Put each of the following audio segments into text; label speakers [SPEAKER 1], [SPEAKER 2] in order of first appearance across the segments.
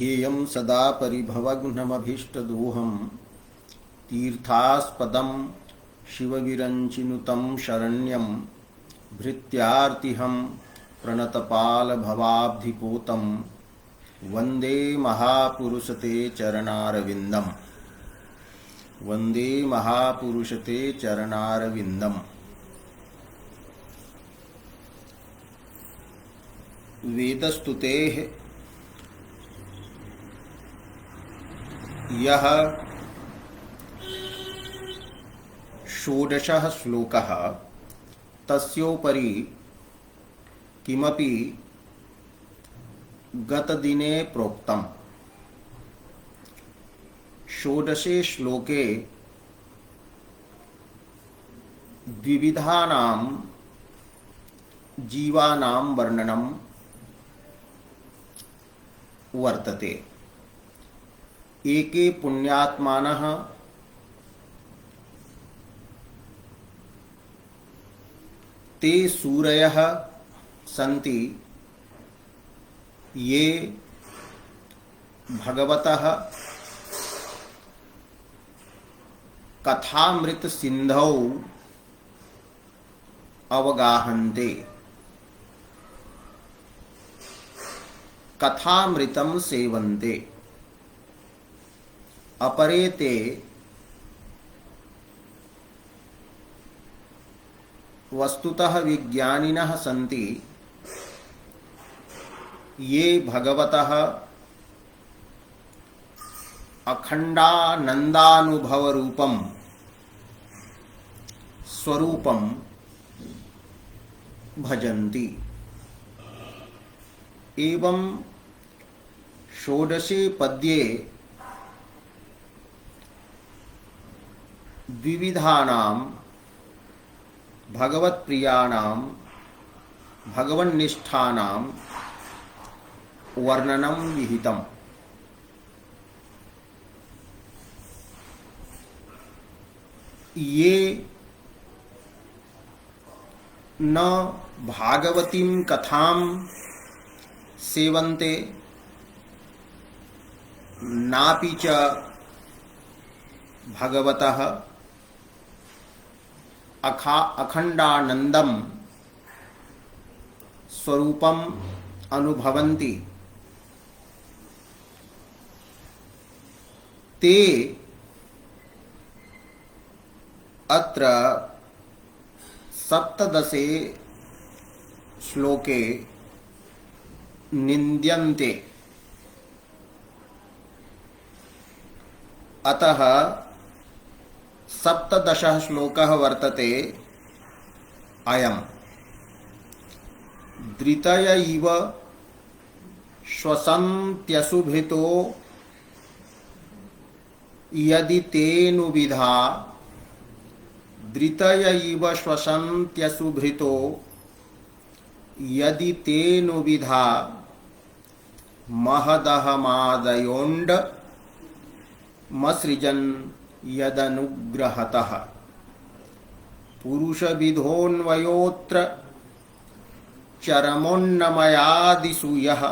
[SPEAKER 1] ध्येयं सदा परिभवघ्नमभीष्टदोहं तीर्थास्पदं शिवगिरञ्चिनुतं शरण्यं भृत्यार्तिहं प्रणतपालभवाब्धिपोतं वन्दे महापुरुषते चरणारविन्दम् वन्दे महापुरुषते चरणारविन्दम्। वेदस्तुतेः यः षोडशः श्लोकः तस्योपरि किमपि गतदिने प्रोक्तम्। षोडशे श्लोके द्विविधानां जीवानां वर्णनं वर्तते। एके पुण्यात्मानः ते सूरयः सन्ति ये भगवतः कथामृत सिंधौ अवगाहन्ते। कथामृतं सेवन्ते। अपरे ते वस्तुतः विज्ञानिनः सन्ति ये भगवतः अखंडानंदानुभवरूपं स्वरूपं भजन्ति। एवं षोडशे पद्ये द्विविधानां भगवत्प्रियाणां भगवन्निष्ठानां वर्णनं विहितम्। ये न भागवतीं कथां सेवन्ते नापि च भगवतः अखंडानंदं स्वरूपम् अनुभवन्ति ते अत्र सप्तदशे श्लोके निन्द्यन्ते। अतः सप्तदशः श्लोकः वर्तते अयम्। धृतय इव श्वसन्त्यसुभृतो यदि तेनुविधा। धृतय इव श्वसन्त्यसुभृतो यदि तेनुविधा महदहमादयोण्ड मसृजन् यदनुग्रहतः। पुरुषविधोऽन्वयोऽत्र चरमोन्नमयादिषु यः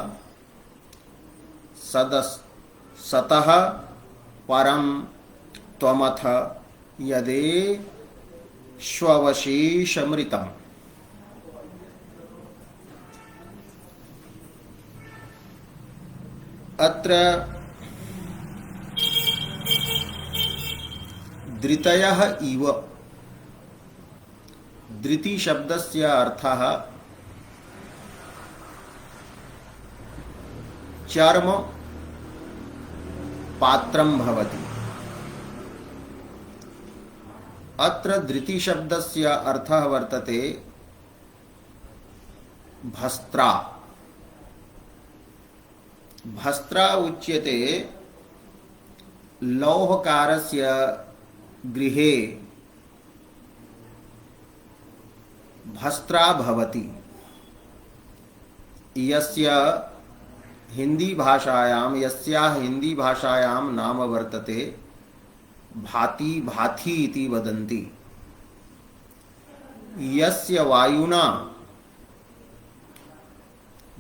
[SPEAKER 1] सतः परं त्वमथ यदेष्ववशेषमृतम्। अत्र धृतयः इव धृति शब्दस्य अर्थः चर्म पात्रं भवति। अत्र धृति शब्दस्य अर्थः वर्तते भस्त्रा। भस्त्रा उच्यते लौहकारस्य गृहे भस्त्रा भवति। यस्याः हिंदी भाषायां नाम वर्तते भाति भाथी इति वदन्ति। यस्य वायुना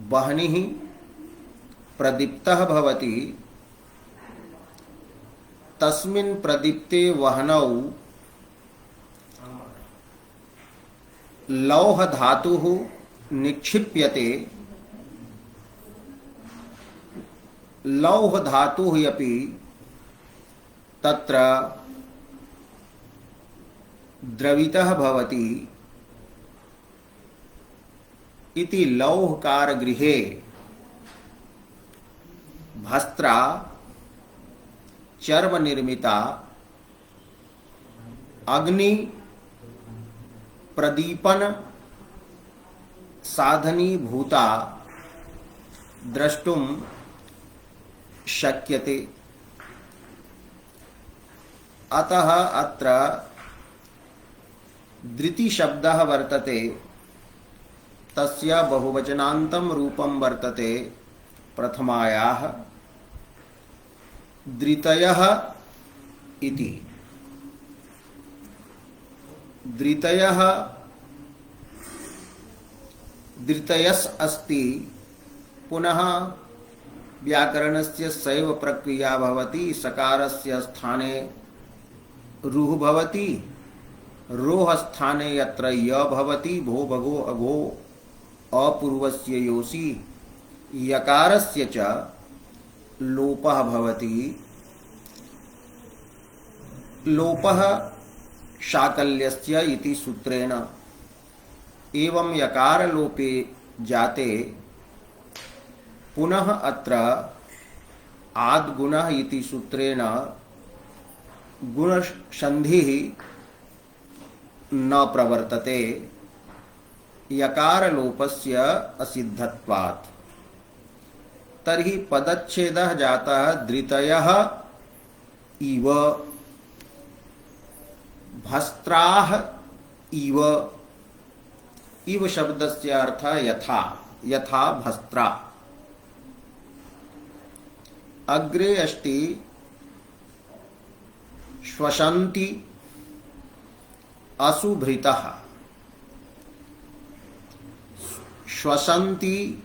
[SPEAKER 1] वह्निः प्रदीप्तः भवति तस्मिन् प्रदीप्ते वह्नौ लौह धातुः निक्षिप्यते। लौह धातुः अपि तत्र द्रवितः भवति इति लौहकार गृहे भस्त्रा चर्म निर्मिता अग्नि प्रदीपन साधनी भूता द्रष्टुम शक्यते। अतः अत्र धृति शब्दः वर्तते, तस्य बहुवचनान्तं रूपं वर्तते प्रथमायाः धृतयः इति। धृतयः धृतयस् अस्ति, पुनः व्याकरणस्य सैव प्रक्रिया भवति। सकारस्य स्थाने रुः भवति, रोः स्थाने यत्र य भवति, भो भगो अघो अपूर्वस्य योषि, यकारस्य च लोपः भवति। लोपः शाकल्यस्य इति सूत्रेण। एवं यकार लोपे जाते पुनः अत्र आद्गुणः इति सूत्रेण गुणसन्धिः न प्रवर्तते यकार लोपस्य असिद्धत्वात्। तर्हि पदच्छेदः जातः धृतयः इव, भस्त्राः इव। इव शब्दस्य अर्थः यथा, यथा भस्त्रा। अग्रे अस्ति श्वसन्ति असुभृतः। श्वसन्ति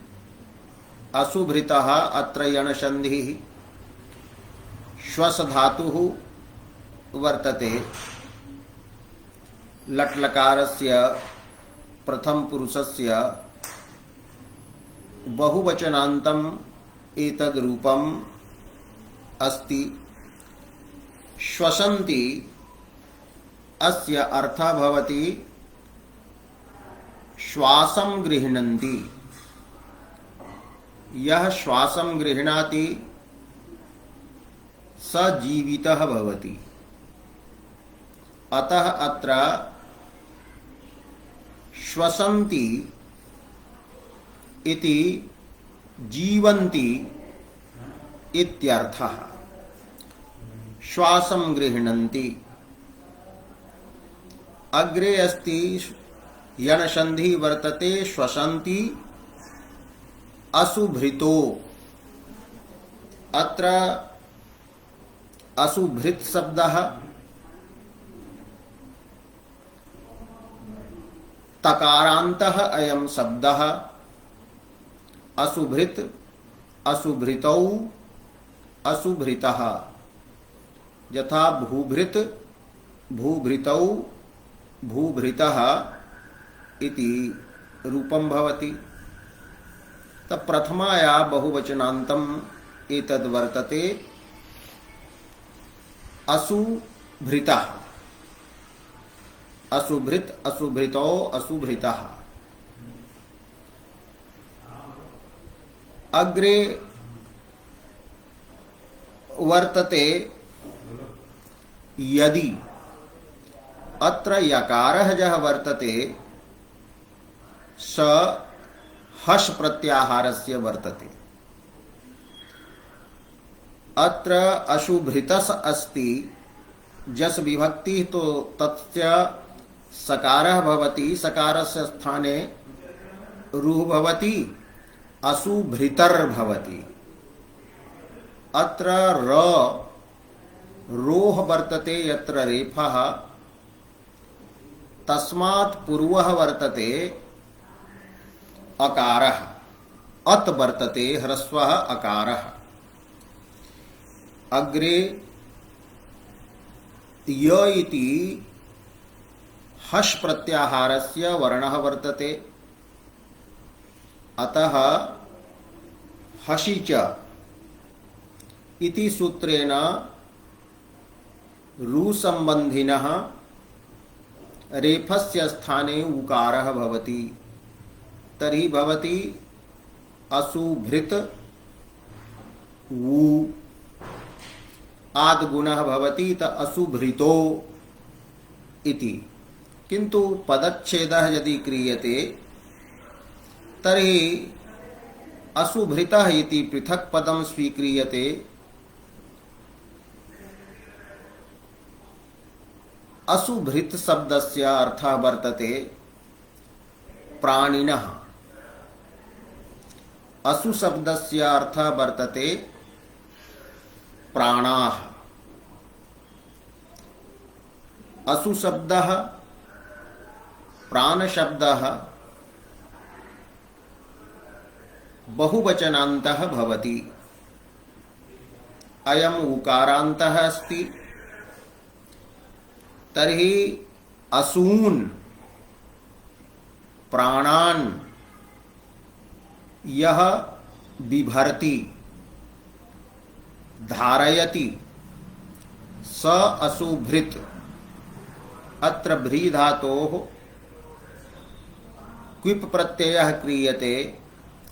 [SPEAKER 1] असुभृतः, अत्र यणसन्धिः। श्वस धातुः वर्तते। लट्लकारस्य प्रथम पुरुषस्य बहुवचनान्तम् एतद् रूपम् अस्ति। श्वसन्ति अस्य अर्थः भवति श्वासं गृह्णन्ति। यः श्वासं गृह्णाति स जीवितः भवति। अतः अत्र श्वसन्ति इति जीवन्ति इत्यर्थः। श्वासं गृह्णन्ति। अग्रे अस्ति यणसन्धि वर्तते श्वसन्ति असुभृतो। अत्र असुभृत शब्दः तकारान्तः अयं शब्दः। असुभृत असुभृतौ असुभृतः, यथा भूभृत भूभृतौ भूभृतः इति रूपं भवति। प्रथमाया बहुवचनान्तम् एतद् वर्तते असुभृतः। असुभृत असुभृतौ असुभृतः। अग्रे वर्तते यदि। अत्र यकारः यः वर्तते स हस् प्रत्याहारस्य वर्तते। अत्र अशुभृतस् अस्ति, जस् विभक्ति तो तस्य सकारः भवति। सकारस्य स्थाने रुः भवति, असुभृतर भवति। अत्र र रोः वर्तते यत्र रेफः, तस्मात् पूर्वः वर्तते अकारः। अत वर्तते ह्रस्वः अकारः। अग्रे य इति हस् प्रत्याहारस्य वर्णः वर्तते, अतः हसि च इति सूत्रेण रुसंबन्धिनः रेफस्य स्थाने उकारः भवति। तर्हि भवति असुभृत वु, आद्गुणः भवति त असुभृतो इति। किन्तु पदच्छेदः यदि क्रियते तर्हि असुभृतः इति पृथक् पदं स्वीक्रियते। असुभृत शब्दस्य अर्थः वर्तते प्राणिनः। असु शब्दस्य अर्थः वर्तते प्राणाः। असु शब्दः प्राण शब्दः बहुवचनान्तः भवति। अयम् उकारान्तः अस्ति, तर्हि असून् प्राणान् यः बिभर्ति धारयति स असुभृत्। अत्र भ्री धातोः क्विप प्रत्ययः क्रियते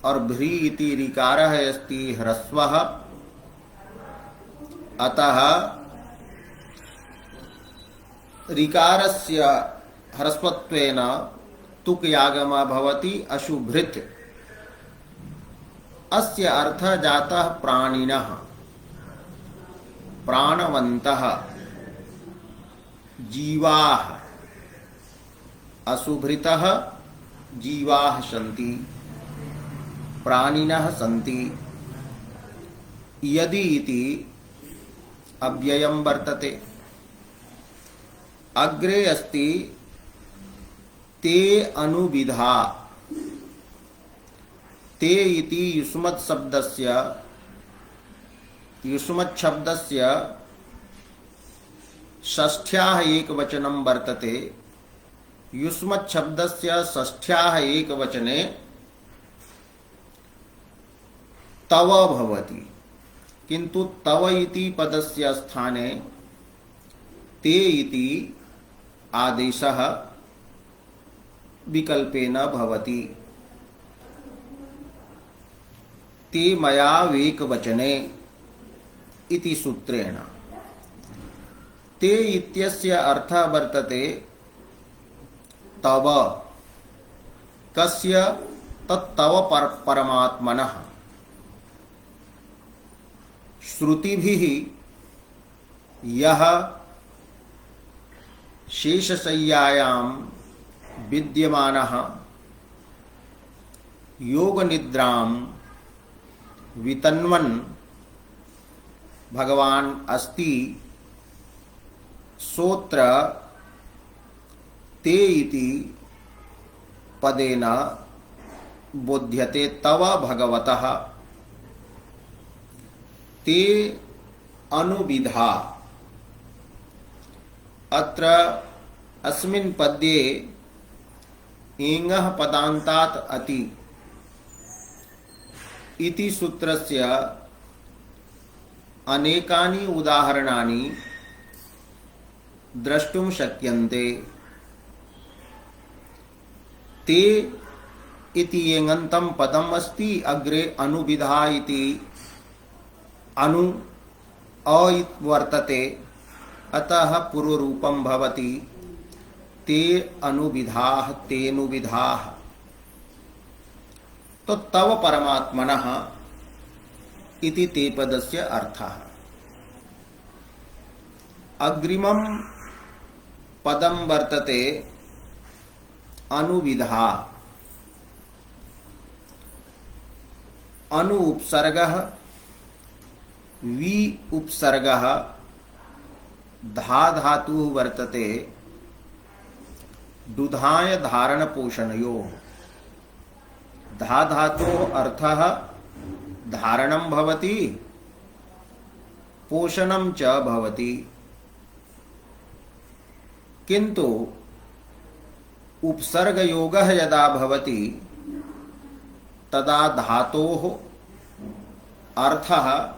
[SPEAKER 1] और भ्री इति ऋकारः अस्ति ह्रस्वः, अतः ऋकारस्य ह्रस्वत्वेन तुक् यागमः भवति अशुभृत्। अस्य अर्थः जातः प्राणिनः, प्राणवन्तः, जीवाः। असुभृतः जीवाः सन्ति, प्राणिनः सन्ति। यदि इति अव्ययं वर्तते। अग्रे अस्ति ते अनुविधा। ते इति युष्मत् शब्दस्य षष्ठ्याः एकवचनं वर्तते। युष्मत् शब्दस्य षष्ठ्याः एकवचने तव भवति, किन्तु तव इति पदस्य स्थाने ते इति आदेशः विकल्पेन भवति। ते मया वेकवचने इति सूत्रेण। ते इत्यस्य अर्थः वर्तते तव। कस्य? तत्तव परमात्मनः। श्रुतिभिः यः शेषशय्यायां विद्यमानः योगनिद्रां वितन्वन् भगवान् अस्ति, सोत्र ते इति पदेन बोध्यते तव भगवतः। ते अनुविधा। अत्र अस्मिन् पद्ये इङः पदान्तात् अति इति सूत्रस्य अनेकानि उदाहरणानि द्रष्टुं शक्यन्ते। ते इति एङन्तं पदम् अस्ति, अग्रे अनुविधा इति अनु अ वर्तते, अतः पूर्वरूपं भवति ते अनुविधाः तेनुविधाः। तो तव परमात्मनः इति ते पदस्य अर्थः। अग्रिमं पदं वर्तते अनुविधा। अनु उपसर्गः, वि उपसर्गः, धा धातुः वर्तते दुधाय धारण पोषणयोः। धा धातोः अर्थः धारणं भवति, पोषणं च भवति। किन्तु उपसर्गयोगः यदा भवति तदा धातोः अर्थः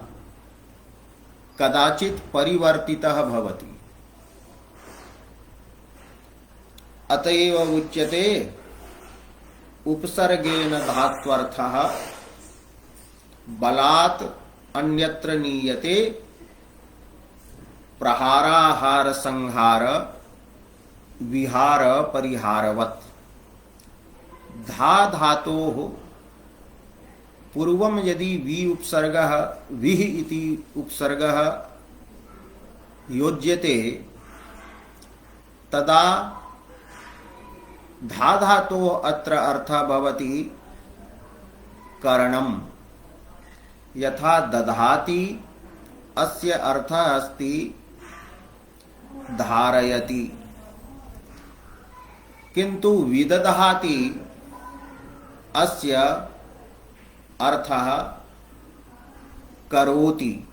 [SPEAKER 1] कदाचित् परिवर्तितः भवति। अतएव उच्यते उपसर्गेण धात्वर्थः बलात् अन्यत्र नीयते, प्रहाराहार संहार विहार परिहारवत्। धा धातोः पूर्वं यदि वि उपसर्गः विः इति उपसर्गः योज्यते तदा धा धातोः अत्र अर्थः भवति करणम्। यथा दधाति अस्य अर्थः अस्ति धारयति, किन्तु विदधाति अस्य अर्थः करोति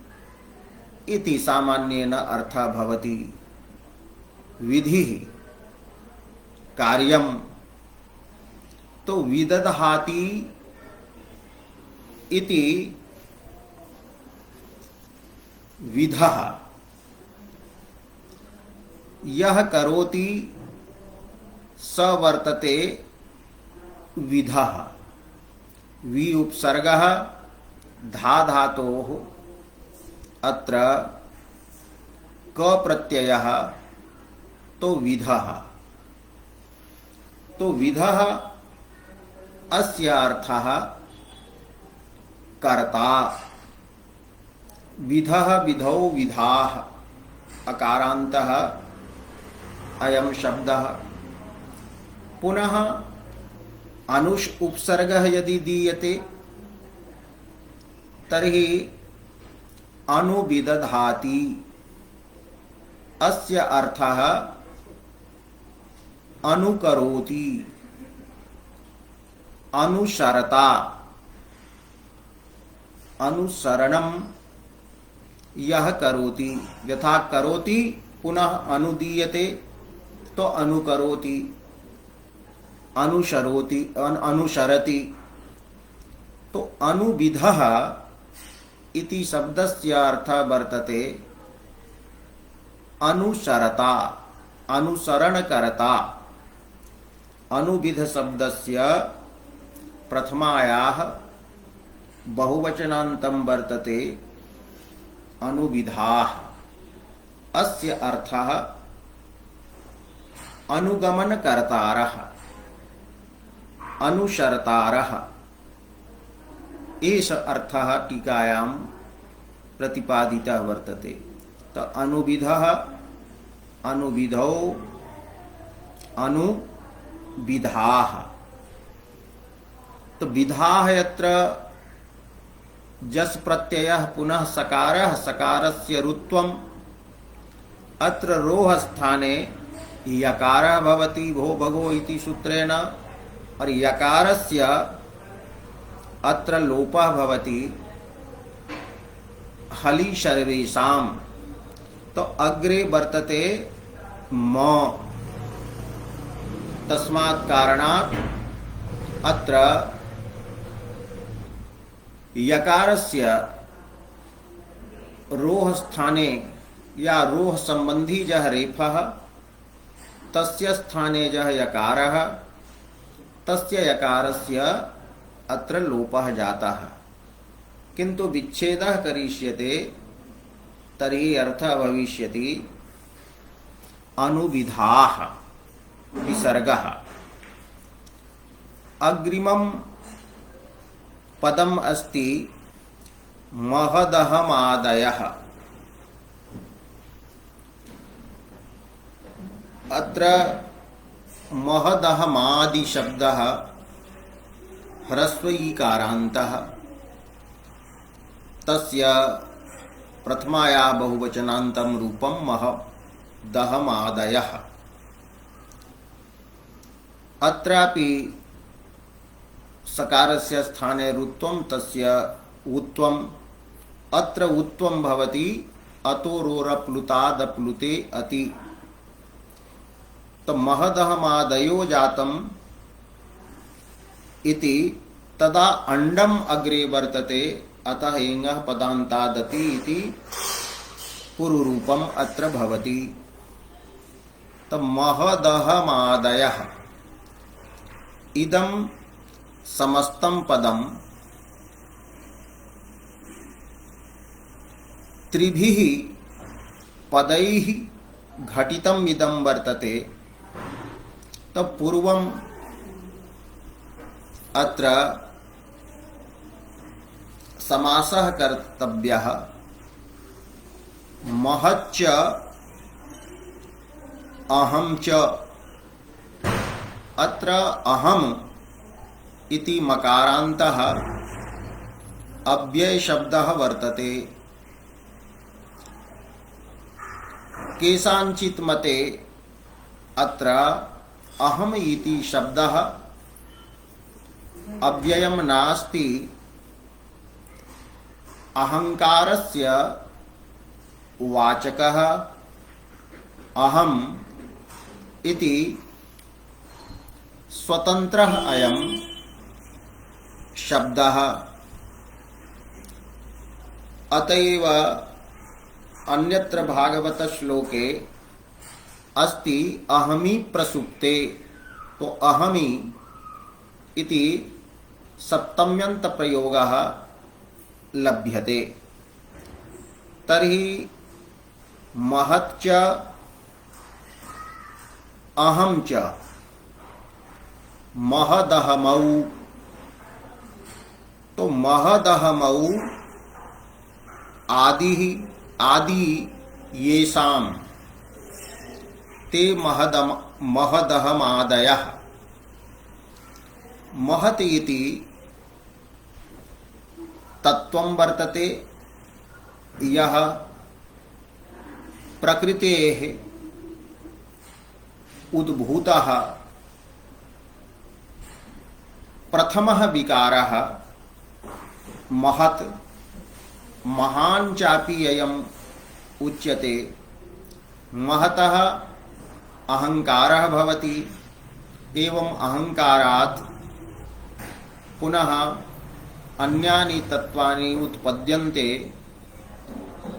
[SPEAKER 1] इति सामान्येन अर्थः भवति। विधिः कार्यम, तो विदधाति इति विधः, यह करोति स वर्तते विधः। वि उपसर्गः धा धातोः अत्र क प्रत्ययः तो विधः। तो विधः अस्य अर्थः कर्ता। विधः विधौ विधाः अकारान्तः अयं शब्दः। पुनः अनुष उपसर्गः यदि दीयते तर्हि अनुविदधाति अस्य अर्थः अनुकरोति, अनुसरता, अनुसरणं यह करोति। यथा करोति पुनः अनुदीयते तो अनुकरोति, अनुसरोति, अनुसरति। तो अनुविधः इति शब्दस्य अर्थः वर्तते अनुसरता, अनुसरणकर्ता। अनुविध शब्दस्य प्रथमायाः बहुवचनान्तं वर्तते अनुविधाः। अस्य अर्थः अनुगमनकर्तारः, अनुसर्तारः। एष अर्थः टीकायां प्रतिपादितः वर्तते। तो अनुविधः, अनुविधौ, अनुविधाः। तो विधाः यत्र जस् प्रत्ययः पुनः सकारः, सकारस्य रुत्वम्। अत्र रोह स्थाने यकारः भवति भो भगो इति सूत्रेण, और यकारस्य अत्र लोपः भवति हलि सर्वेषां। तो अग्रे वर्तते म, तस्मात् कारणात् अत्र यकारस्य रोह स्थाने या रोह संबंधी जह रेफः, तस्य स्थाने जह यकारः, तस्य यकारस्य अत्र लोपः जातः। किन्तु विच्छेदः करिष्यते तर्हि अर्थः भविष्यति अनुविधाः विसर्गः। अग्रिमं पदम् अस्ति महदहमादयः। अत्र महदहमादि शब्दः ह्रस्व ईकारान्तः। तस्य प्रथमाया बहुवचनान्तं रूपं महदहमादयः। अत्रापि सकारस्य स्थाने रुत्वं तस्य उत्वम् अत्र उत्वं भवति अतो रोरप्लुतादप्लुते अति। तो महदहमादयो जातम् इति तदा अंडम अग्रे वर्तते अतः एङः पदान्तादति इति पूर्वरूपम् अत्र भवति। तो महदहमादयः इदं समस्तं पदं त्रिभिः पदैः घटितम् इदं वर्तते। तो पूर्वम् अत्र समासः कर्तव्यः। महच्च अहं च, अत्र अहम् इति मकारान्तः अव्यय शब्दः वर्तते। केषाञ्चित् मते अत्र अहम् इति शब्दः अव्ययम् नास्ति, अहंकारस्य वाचकः अहम् इति स्वतन्त्रः अयं शब्दः। अतएव अन्यत्र भागवत श्लोके अस्ति अहमी प्रसुप्ते। तो अहमी इति सप्तम्यन्त प्रयोगः लभ्यते। तर्हि महच्च अहं च महदहमौ। तो महदहमौ आदि येषां ते महदहमादयः। महत् इति तत्वं वर्तते, यह प्रकृतेः उद्भूतः प्रथमः विकारः महत्। महान् चापि अयम् उच्यते। महतः अहंकारः भवति, एवं अहंकारात् पुनः अन्यानि तत्वानि उत्पद्यन्ते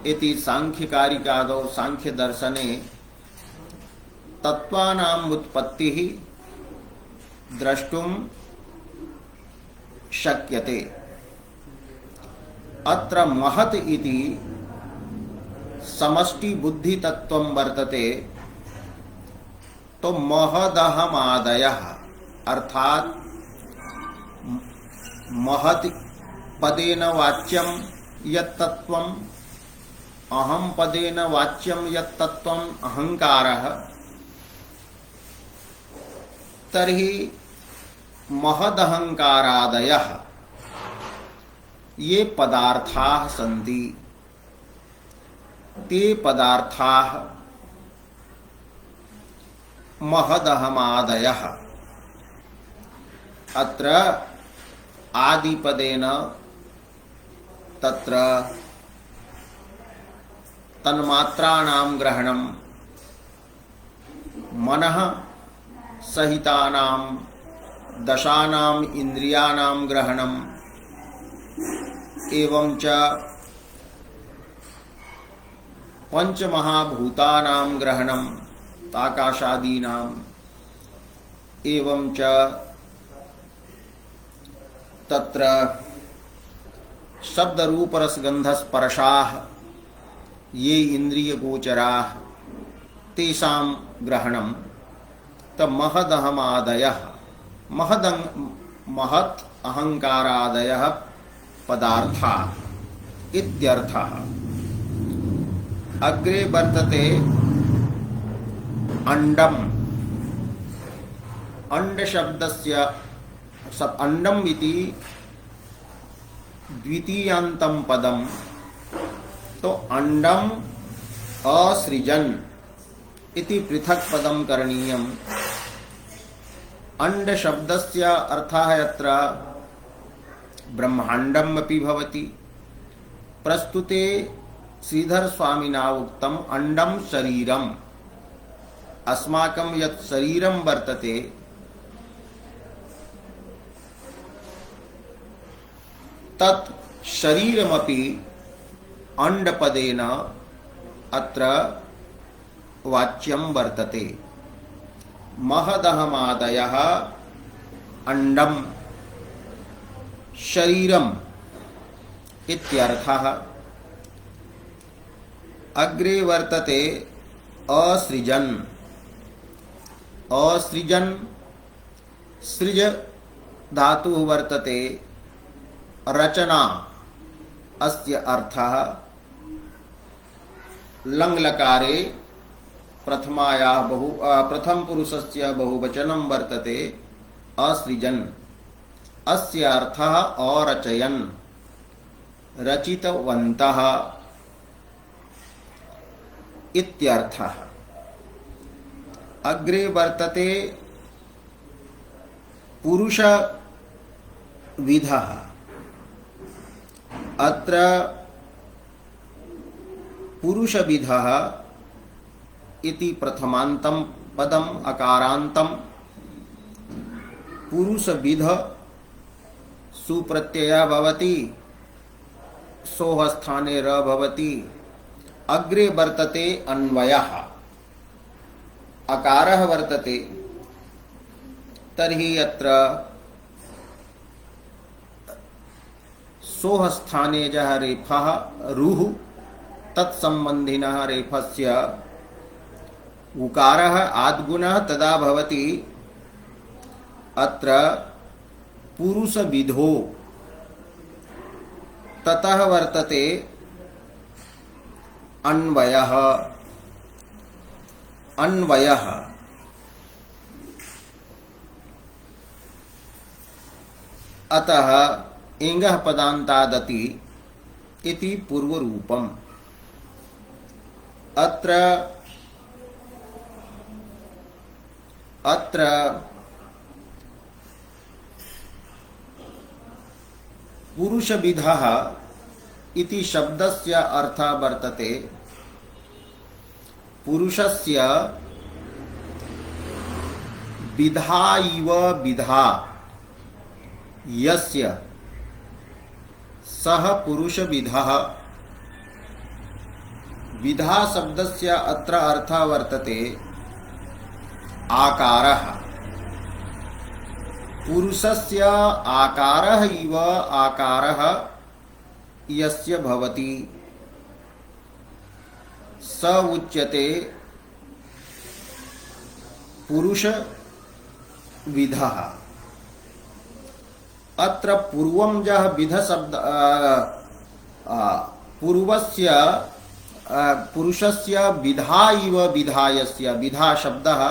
[SPEAKER 1] इति सांख्यकारिकादौ सांख्यदर्शने तत्वानाम् उत्पत्तिः द्रष्टुं शक्यते। अत्र महत् इति समष्टि बुद्धि तत्वं वर्तते। तो महदहमादयः अर्थात महत् पदेन वाच्यं यत् तत्वम्, अहं पदेन वाच्यं यत् तत्वम् अहंकारः, तर्हि महदहंकारादयः ये पदार्थाः सन्ति। ते पदार्थाः महदहमादयः। अत्र आदिपदेन तत्र तन्मात्राणां ग्रहणं, मनः सहितानां दशानां इंद्रियाणां ग्रहणं, एवं च पंचमहाभूतानां ग्रहणं आकाशादीनां, एवं च तत्र शब्द रूप रसगंध स्पर्शाः ये इंद्रिय गोचराः तेषां ग्रहणं। तब महदहमादयः महत् अहंकारादयः पदार्था इत्यर्थः। अग्रे वर्तते अंडम। अंड शब्दस्य अंडम इति द्वितीयान्तं पदम। तो अंडम असृजन इति पृथक पदम करणीयम्। अंड शब्दस्य अर्थः यत्र ब्रह्मांडमपि भवति। प्रस्तुते श्रीधर स्वामिना उक्तम् अंडम शरीरम, अस्माकं यत् शरीरं वर्तते तत् शरीरमपि अंडपदेन अत्र वाच्यं वर्तते। महदहमादयः अंडम शरीरम इत्यर्थः। अग्रे वर्तते असृजन। असृजन सृज धातुः वर्तते रचना, अस्य अर्थः लङ्लकारे प्रथमायाः प्रथम पुरुषस्य बहुवचनं वर्तते असृजन। अस्य अर्थः अरचयन्, रचितवन्तः इत्यर्थः। अग्रे वर्तते पुरुष विधः। अत्र पुरुष विधः इति प्रथमान्तं पदम् अकारान्तं। पुरुष विध सुप्रत्ययः भवति, सोः स्थाने र भवति। अग्रे वर्तते अन्वयः। अकारः वर्तते, तर्हि अत्र सोः स्थाने जः रेफः रुः तत्सम्बन्धिनः रेफस्य उकारः आद्गुणः तदा भवति। अत्र पुरुषविधो। ततः वर्तते अन्वयः। अन्वयः अतः इंगः पदान्तादति इति पूर्वरूपम्। अत्र पुरुषविधः इति शब्दस्य अर्थः वर्तते पुरुषस्य विधा इव विधा यस्य सः पुरुषविधः। विधा शब्दस्य अत्र अर्थः वर्तते आकारः। पुरुषस्य आकारः इव आकारः यस्य भवति स उच्यते पुरुष विधः। अत्र पूर्वं यः विध शब्द पूर्वस्य पुरुषस्य विधा इव विधायस्य, विधा शब्दः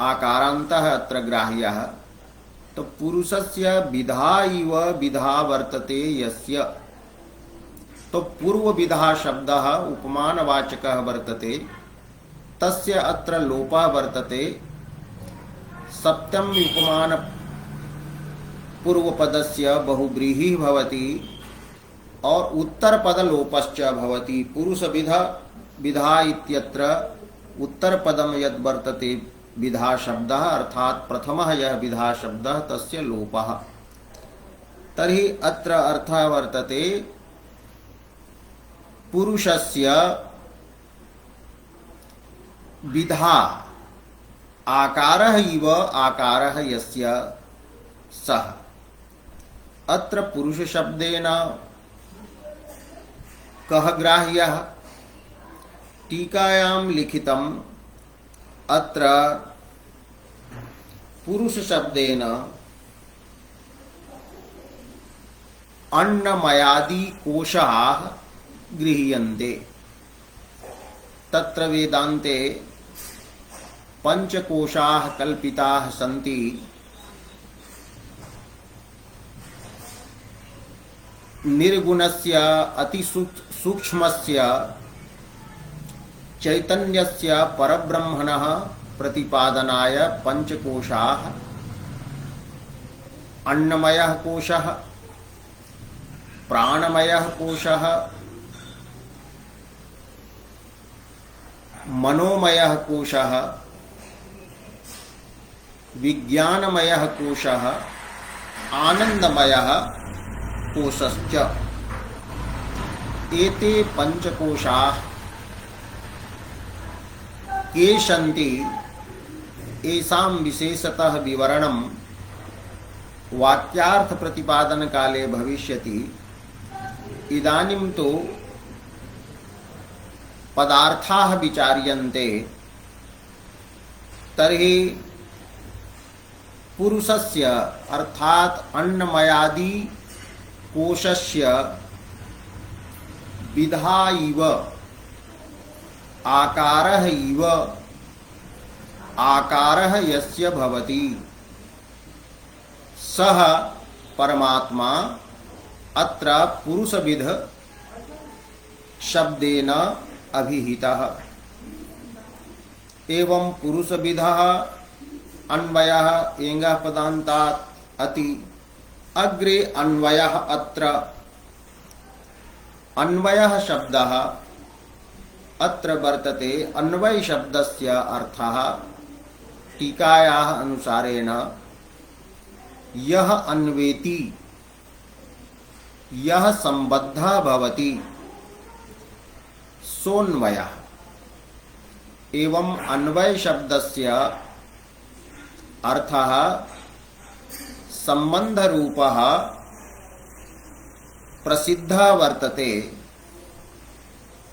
[SPEAKER 1] आकारान्तः अत्र ग्राह्यः। तो पुरुषस्य विधा इव विधा वर्तते यस्य, तो पूर्व विधा शब्दः उपमानवाचकः वर्तते, तस्य अत्र लोपः वर्तते। सप्तम उपमान पूर्वपदस्य बहुव्रीहिः भवति और उत्तरपद लोपश्च भवति। पुरुषविध विधा इत्यत्र उत्तरपदं यद् वर्तते विधा शब्दः अर्थात् प्रथमः यः विधा शब्दः तस्य लोपः। तर्हि अत्र अर्थः वर्तते पुरुषस्य विधा आकारः इव आकारः यस्य सः। अत्र पुरुष शब्देन कः ग्राह्यः? टीकायां लिखितम् अत्र पुरुष शब्देन अन्नमयादि कोशाः गृह्यन्ते। तत्र वेदान्ते पंचकोशाः कल्पिताः सन्ति। निर्गुणस्य अतिसूक्ष्मस्य चैतन्यस्य परब्रह्मणः प्रतिपादनाय पंचकोशाः। अन्नमयः कोशः, प्राणमयः कोशः, मनोमयः कोशः, विज्ञानमयः कोशः, आनंदमयः कोशश्च। एते पंचकोशाः के सन्ति एषां विशेषतः विवरणं वाक्यार्थ प्रतिपादन काले भविष्यति। इदानीं तो पदार्थाः विचार्यन्ते। तर्हि पुरुषस्य अर्थात अन्नमयादि कोशस्य विधा इव आकारः इव आकारः यस्य भवति सः परमात्मा अत्र पुरुषविद शब्देन अभिहितः। एवं पुरुषविदः अन्वयः एङ्गः पदान्तात् अति अग्रे अन्वयः अत्र। अन्वयः शब्दः अत्र वर्तते। अन्वय शब्दस्य अर्थः टीकायाः अनुसारेण यः अन्वेति, यः सम्बद्धः भवति सोऽन्वयः। एवं अन्वय शब्दस्य अर्थः संबंध रूपः प्रसिद्धः वर्तते,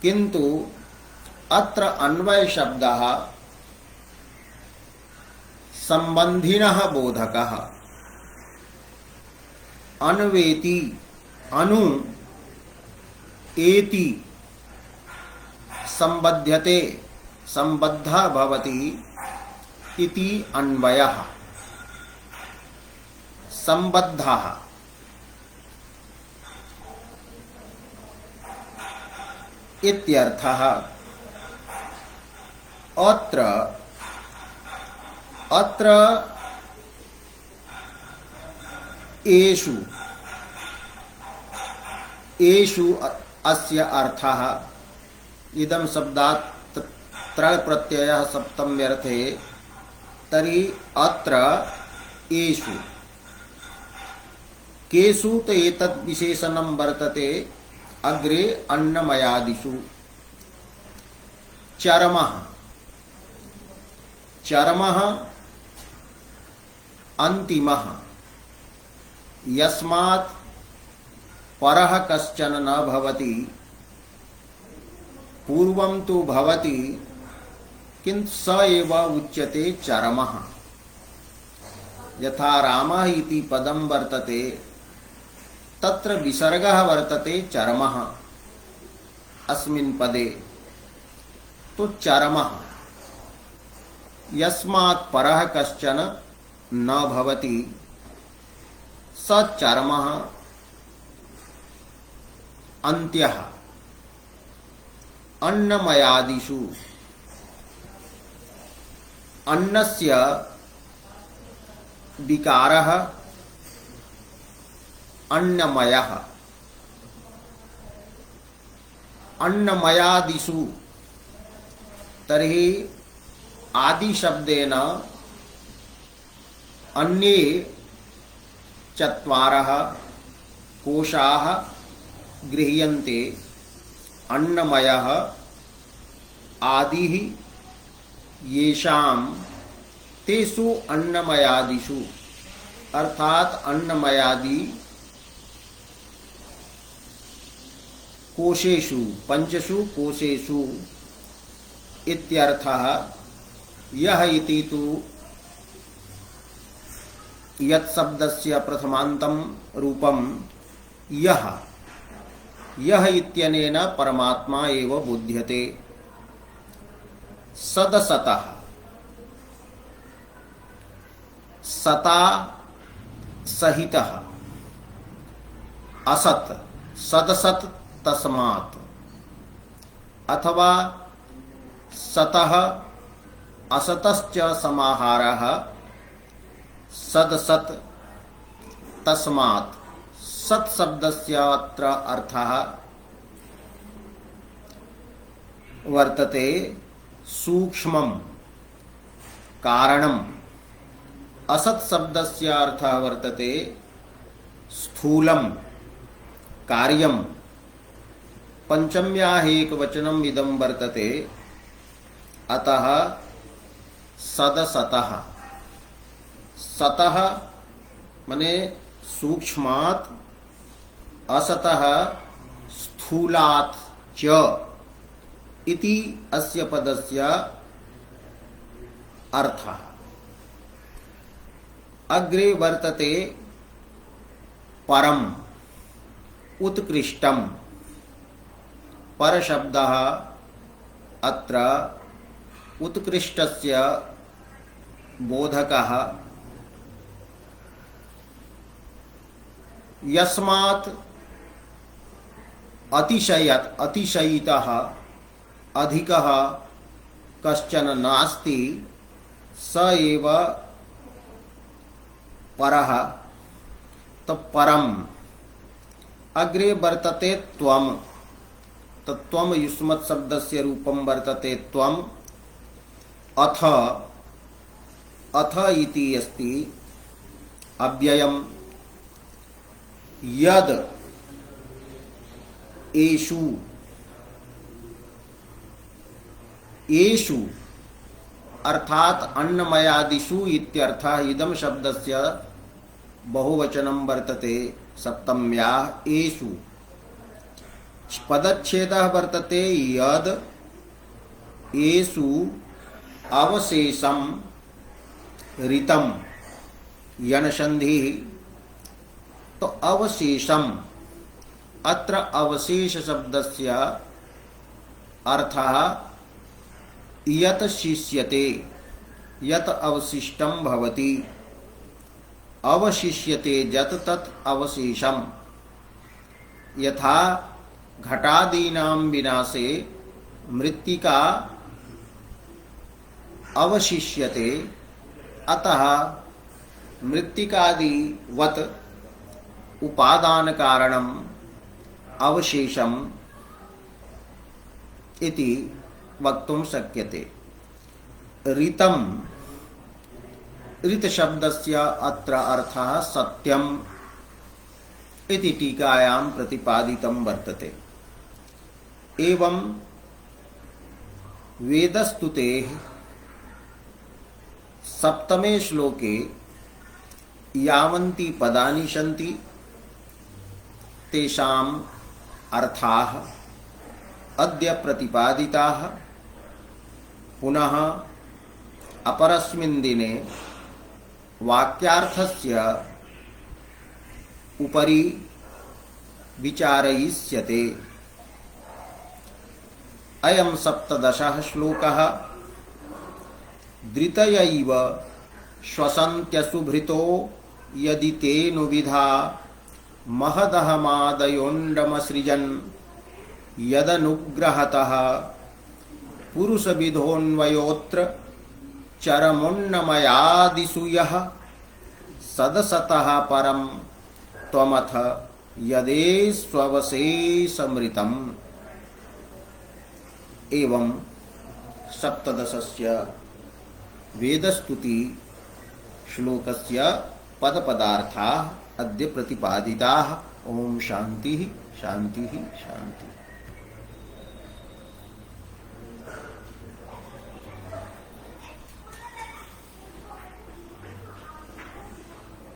[SPEAKER 1] किंतु अत्र अन्वय शब्दः संबंधिनः बोधकः। अन्वेति अनु एति संबध्यते संबद्धः भवति इति अन्वयः। संबद्धः इत्यर्थः। अत्र एषु अस्य अर्थः। इदं शब्दात् त्र प्रत्ययः सप्तम्यर्थे। तर्हि अत्र एषु केषु तो एतद् विशेषणं वर्तते अग्रे अन्नमयादिषु। चरमः चरमः अन्तिमः यस्मात् परः कश्चन न भवति। पूर्वं तु भवति किन्तु स एव उच्यते चरमः। यथा रामः इति पदं वर्तते तत्र विसर्गः वर्तते चरमः अस्मिन् पदे। तो चरमः यस्मात् परः कश्चन न भवति स चरमः। अन्त्यः अन्नमयादिषु अन्नस्य विकारः अन्नमयः। अन्नमयादिषु तर्हि आदि शब्देन अन्ये चत्वारः कोशाः गृह्यन्ते। अन्नमयः आदिः येषां तेषु अन्नमयादिषु अर्थात अन्नमयादि कोशेषु पंचसु कोशेषु इत्यर्थः। यह इति तु यत् शब्दस्य प्रथमान्तं रूपं यह यह इत्यनेन परमात्मा एव बुध्यते। सदसतः सता सहितः असत सदसत तस्मात् अथवा सतः असतश्च समाहारः सदसत तस्मात् सत् शब्दस्य अत्र अर्थः वर्तते सूक्ष्मं कारणम्, असत् शब्दस्य अर्थः वर्तते स्थूलं कार्यं। पंचम्याः एकवचनम् इदं वर्तते, अतः सदसतः। सतः मने सूक्ष्मात्, असतः स्थूलात् च इति अस्य पदस्य अर्थः। अग्रे वर्तते परम उत्कृष्टम। परशब्दः अत्र उत्कृष्टस्य बोधकः। यस्मात् अतिशयितः अधिकः कश्चन नास्ति स एव परः। तो परम। अग्रे वर्तते त्वम। तो त्वम युष्मत् शब्दस्य रूपं वर्तते त्वम। अथ, अथ इति अस्ति अव्ययम्। यद एषु, एषु अर्थात अन्नमयादिषु इत्यर्थः। इदं शब्दस्य बहुवचनं वर्तते सप्तम्या एषु। पदच्छेदः वर्तते यद एषु अवशेषं ऋतं यणसन्धिः। तो अवशेषम, अत्र अवशेष शब्दस्य अर्थः यत् शिष्यते, यत् अवशिष्टं भवति। अवशिष्यते यत् तत् अवशेषम। यथा घटादीनां विनाशे मृत्तिका अवशिष्यते, अतः मृत्तिकादिवत् उपादान कारणम अवशेषम इति वक्तुं शक्यते। ऋतं, ऋत शब्दस्य अत्र अर्थः सत्यम इति टीकायां प्रतिपादितं वर्तते। एवं वेदस्तुतेः सप्तमे श्लोके यावन्ति पदानि सन्ति तेषाम् अर्थाः अद्य प्रतिपादिताः। पुनः अपरस्मिन् दिने वाक्यार्थस्य उपरि विचारयिष्यते। अयं सप्तदशः श्लोकः। धृतयैव श्वसन्त्यसुभृतो यदि तेनुविधा महदहमादयोण्डमसृजन् यदनुग्रहतः पुरुषविधोऽन्वयोऽत्र चरमोन्नमयादिषु यः सदसतः परं त्वमथ यदेष्ववशेषमृतम्। एवं सप्तदशस्य वेदस्तुति श्लोकस्य पदपदार्थाः अद्य प्रतिपादिताः। ओम शांति शांति शांति।